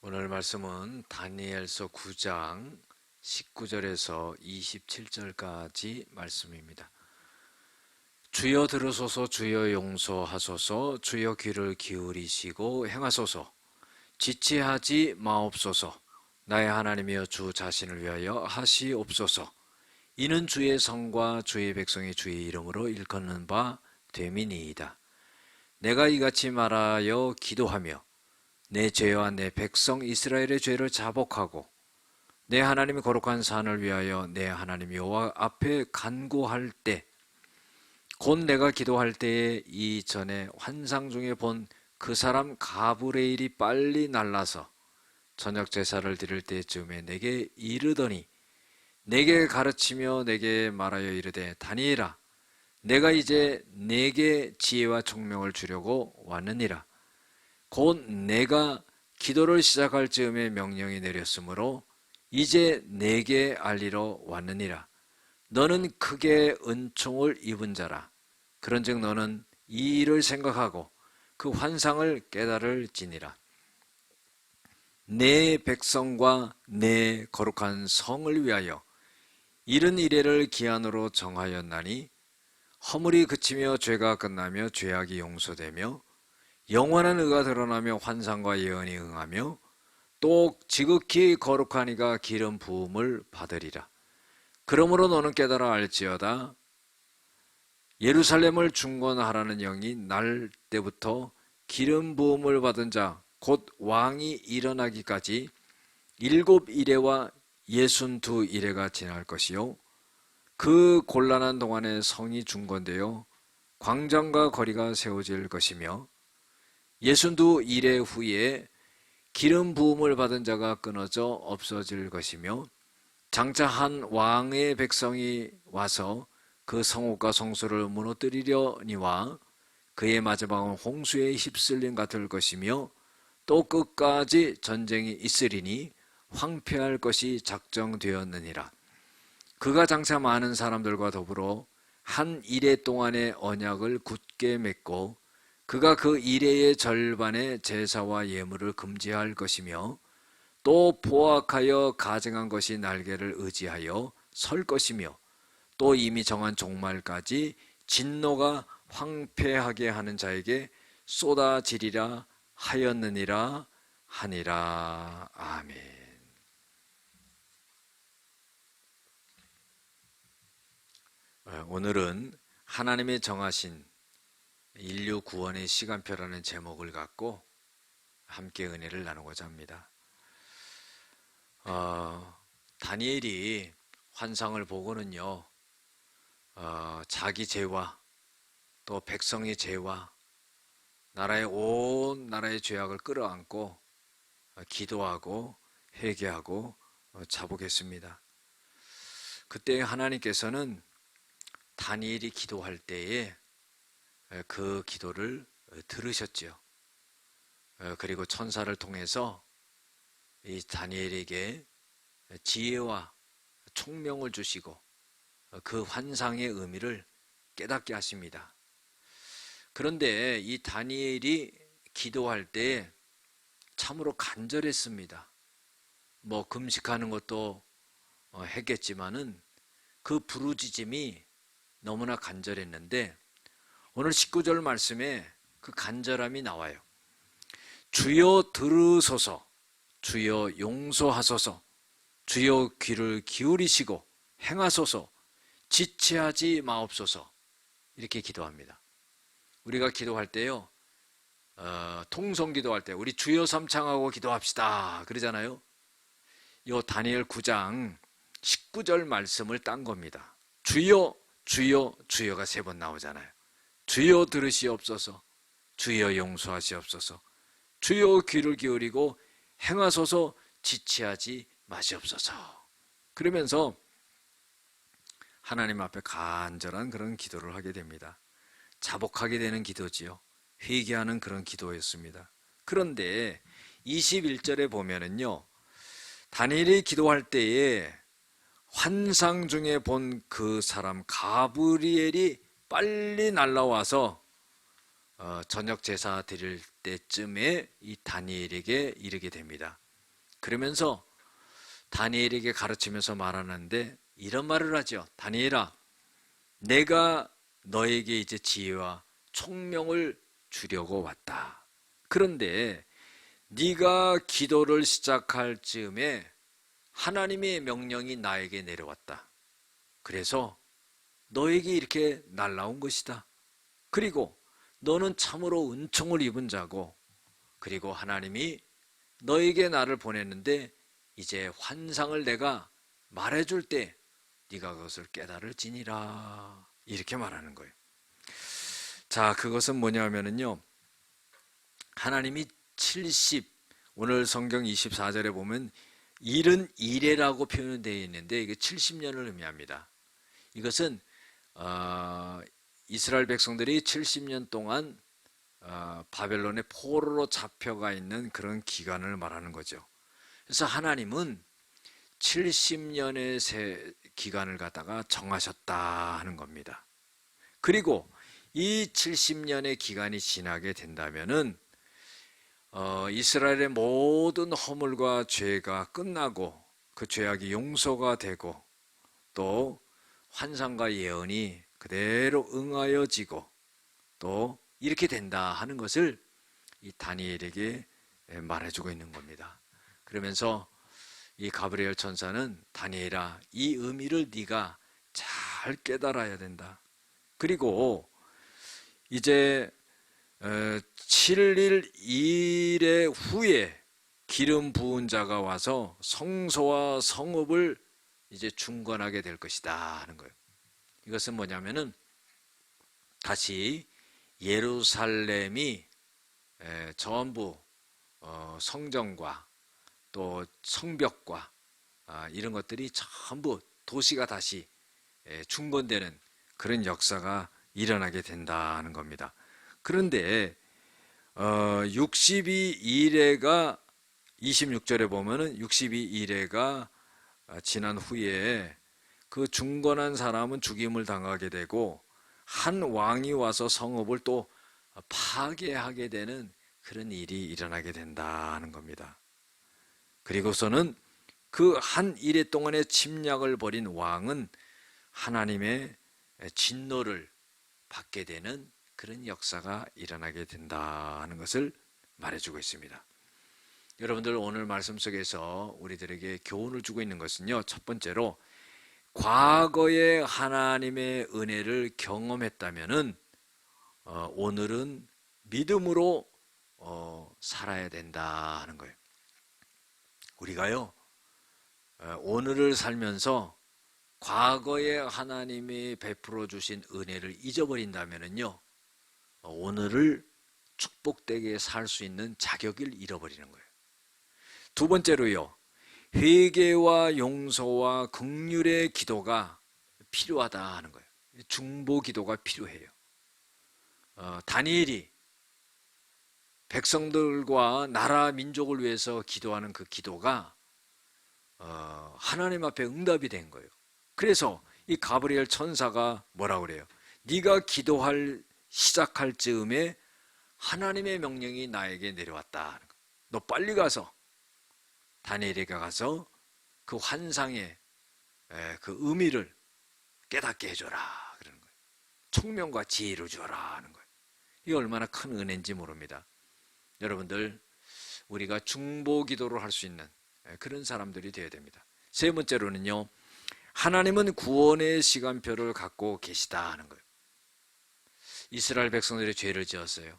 오늘 말씀은 다니엘서 9장 19절에서 27절까지 말씀입니다. 주여 들으소서, 주여 용서하소서, 주여 귀를 기울이시고 행하소서. 지체하지 마옵소서. 나의 하나님이여, 주 자신을 위하여 하시옵소서. 이는 주의 성과 주의 백성이 주의 이름으로 일컫는 바 됨이니이다. 내가 이같이 말하여 기도하며 내 죄와 내 백성 이스라엘의 죄를 자복하고 내 하나님의 거룩한 산을 위하여 내 하나님 여호와 앞에 간구할 때, 곧 내가 기도할 때에 이전에 환상 중에 본 그 사람 가브레일이 빨리 날라서 저녁 제사를 드릴 때쯤에 내게 이르더니, 내게 가르치며 내게 말하여 이르되, 다니엘아, 내가 이제 내게 지혜와 총명을 주려고 왔느니라. 곧 내가 기도를 시작할 즈음에 명령이 내렸으므로 이제 내게 알리러 왔느니라. 너는 크게 은총을 입은 자라. 그런즉 너는 이 일을 생각하고 그 환상을 깨달을지니라. 내 백성과 내 거룩한 성을 위하여 이른 이래를 기한으로 정하였나니, 허물이 그치며 죄가 끝나며 죄악이 용서되며 영원한 의가 드러나며 환상과 예언이 응하며 또 지극히 거룩한 이가 기름 부음을 받으리라. 그러므로 너는 깨달아 알지어다. 예루살렘을 중건하라는 영이 날 때부터 기름 부음을 받은 자 곧 왕이 일어나기까지 7이레와 62이레가 지날 것이요, 그 곤란한 동안에 성이 중건되어 광장과 거리가 세워질 것이며, 62이레 후에 기름 부음을 받은 자가 끊어져 없어질 것이며, 장차 한 왕의 백성이 와서 그 성읍과 성소를 무너뜨리려니와 그의 마지막은 홍수에 휩쓸림 같을 것이며, 또 끝까지 전쟁이 있으리니 황폐할 것이 작정되었느니라. 그가 장차 많은 사람들과 더불어 한 이레 동안의 언약을 굳게 맺고 그가 그 이레의 절반의 제사와 예물을 금지할 것이며, 또 포악하여 가증한 것이 날개를 의지하여 설 것이며, 또 이미 정한 종말까지 진노가 황폐하게 하는 자에게 쏟아지리라 하였느니라 하니라. 아멘. 오늘은 하나님의 정하신 인류 구원의 시간표라는 제목을 갖고 함께 은혜를 나누고자 합니다. 다니엘이 환상을 보고는요, 자기 죄와 또 백성의 죄와 나라의 온 나라의 죄악을 끌어안고 기도하고 회개하고 자복했습니다. 그때 하나님께서는 다니엘이 기도할 때에 그 기도를 들으셨죠. 그리고 천사를 통해서 이 다니엘에게 지혜와 총명을 주시고 그 환상의 의미를 깨닫게 하십니다. 그런데 이 다니엘이 기도할 때 참으로 간절했습니다. 금식하는 것도 했겠지만은 그 부르짖음이 너무나 간절했는데, 오늘 19절 말씀에 그 간절함이 나와요. 주여 들으소서, 주여 용서하소서, 주여 귀를 기울이시고 행하소서, 지체하지 마옵소서. 이렇게 기도합니다. 우리가 기도할 때요, 통성 기도할 때 우리 주여 삼창하고 기도합시다 그러잖아요. 이 다니엘 9장 19절 말씀을 딴 겁니다. 주여 주여 주여가 3번 나오잖아요. 주여 들으시옵소서, 주여 용서하시옵소서, 주여 귀를 기울이고 행하소서, 지체하지 마시옵소서. 그러면서 하나님 앞에 간절한 그런 기도를 하게 됩니다. 자복하게 되는 기도지요. 회개하는 그런 기도였습니다. 그런데 21절에 보면은요, 다니엘이 기도할 때에 환상 중에 본 그 사람 가브리엘이 빨리 날라와서 저녁 제사 드릴 때쯤에 이 다니엘에게 이르게 됩니다. 그러면서 다니엘에게 가르치면서 말하는데 이런 말을 하죠. 다니엘아, 내가 너에게 이제 지혜와 총명을 주려고 왔다. 그런데 네가 기도를 시작할 즈음에 하나님의 명령이 나에게 내려왔다. 그래서 너에게 이렇게 날라온 것이다. 그리고 너는 참으로 은총을 입은 자고, 그리고 하나님이 너에게 나를 보냈는데 이제 환상을 내가 말해줄 때 네가 그것을 깨달을지니라. 이렇게 말하는 거예요. 자, 그것은 뭐냐면요, 하나님이 70, 오늘 성경 24절에 보면 일은 이래라고 표현되어 있는데 이게 70년을 의미합니다. 이것은 이스라엘 백성들이 70년 동안 바벨론의 포로로 잡혀가 있는 그런 기간을 말하는 거죠. 그래서 하나님은 70년의 기간을 갖다가 정하셨다 하는 겁니다. 그리고 이 70년의 기간이 지나게 된다면은 이스라엘의 모든 허물과 죄가 끝나고 그 죄악이 용서가 되고 또 환상과 예언이 그대로 응하여지고 또 이렇게 된다 하는 것을 이 다니엘에게 말해주고 있는 겁니다. 그러면서 이 가브리엘 천사는 다니엘아, 이 의미를 네가 잘 깨달아야 된다. 그리고 이제 7일 2일 후에 기름 부은 자가 와서 성소와 성읍을 이제 중건하게 될 것이다 하는 거예요. 이것은 뭐냐면은 다시 예루살렘이 전부 성전과 또 성벽과 이런 것들이 전부 도시가 다시 중건되는 그런 역사가 일어나게 된다는 겁니다. 그런데 62일에가 26절에 보면은 62일에가 지난 후에 그 중건한 사람은 죽임을 당하게 되고 한 왕이 와서 성읍을 또 파괴하게 되는 그런 일이 일어나게 된다는 겁니다. 그리고서는 그 한 일해 동안의 침략을 벌인 왕은 하나님의 진노를 받게 되는 그런 역사가 일어나게 된다는 것을 말해주고 있습니다. 여러분들, 오늘 말씀 속에서 우리들에게 교훈을 주고 있는 것은요, 첫 번째로 과거에 하나님의 은혜를 경험했다면은 오늘은 믿음으로 살아야 된다 하는 거예요. 우리가요, 오늘을 살면서 과거에 하나님이 베풀어 주신 은혜를 잊어버린다면은요, 오늘을 축복되게 살 수 있는 자격을 잃어버리는 거예요. 두 번째로요, 회개와 용서와 긍휼의 기도가 필요하다 하는 거예요. 중보 기도가 필요해요. 다니엘이 백성들과 나라 민족을 위해서 기도하는 그 기도가 하나님 앞에 응답이 된 거예요. 그래서 이 가브리엘 천사가 뭐라고 그래요? 네가 기도할 시작할 즈음에 하나님의 명령이 나에게 내려왔다 하는 거예요. 너 빨리 가서 다니엘에게 가서 그 환상의 그 의미를 깨닫게 해줘라 그러는 거예요. 총명과 지혜를 주어라 하는 거예요. 이게 얼마나 큰 은혜인지 모릅니다. 여러분들, 우리가 중보 기도를 할 수 있는 그런 사람들이 되어야 됩니다. 세 번째로는요, 하나님은 구원의 시간표를 갖고 계시다 하는 거예요. 이스라엘 백성들이 죄를 지었어요.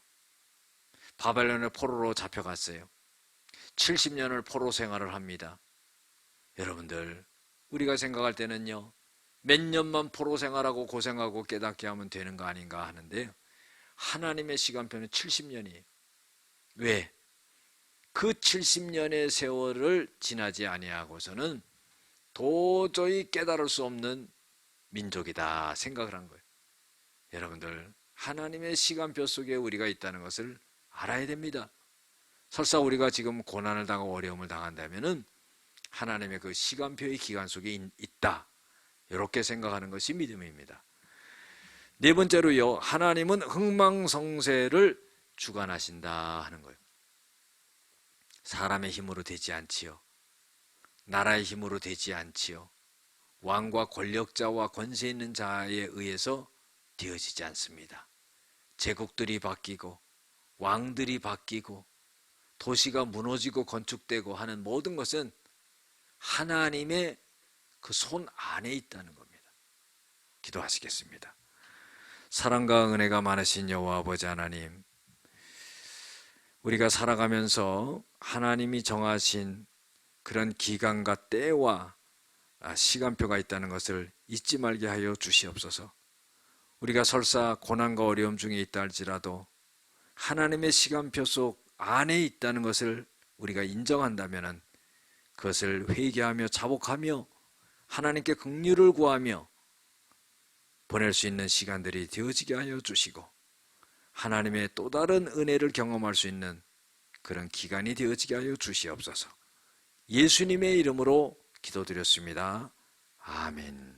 바벨론의 포로로 잡혀갔어요. 70년을 포로 생활을 합니다. 여러분들, 우리가 생각할 때는요, 몇 년만 포로 생활하고 고생하고 깨닫게 하면 되는 거 아닌가 하는데요, 하나님의 시간표는 70년이에요. 왜? 그 70년의 세월을 지나지 아니하고서는 도저히 깨달을 수 없는 민족이다 생각을 한 거예요. 여러분들, 하나님의 시간표 속에 우리가 있다는 것을 알아야 됩니다. 설사 우리가 지금 고난을 당하고 어려움을 당한다면은 하나님의 그 시간표의 기간 속에 있다, 이렇게 생각하는 것이 믿음입니다. 네 번째로요, 하나님은 흥망성쇠를 주관하신다 하는 거예요. 사람의 힘으로 되지 않지요. 나라의 힘으로 되지 않지요. 왕과 권력자와 권세 있는 자에 의해서 되어지지 않습니다. 제국들이 바뀌고 왕들이 바뀌고 도시가 무너지고 건축되고 하는 모든 것은 하나님의 그 손 안에 있다는 겁니다. 기도하시겠습니다. 사랑과 은혜가 많으신 여호와 아버지 하나님, 우리가 살아가면서 하나님이 정하신 그런 기간과 때와 시간표가 있다는 것을 잊지 말게 하여 주시옵소서. 우리가 설사 고난과 어려움 중에 있다 할지라도 하나님의 시간표 속 안에 있다는 것을 우리가 인정한다면 그것을 회개하며 자복하며 하나님께 긍휼을 구하며 보낼 수 있는 시간들이 되어지게 하여 주시고 하나님의 또 다른 은혜를 경험할 수 있는 그런 기간이 되어지게 하여 주시옵소서. 예수님의 이름으로 기도드렸습니다. 아멘.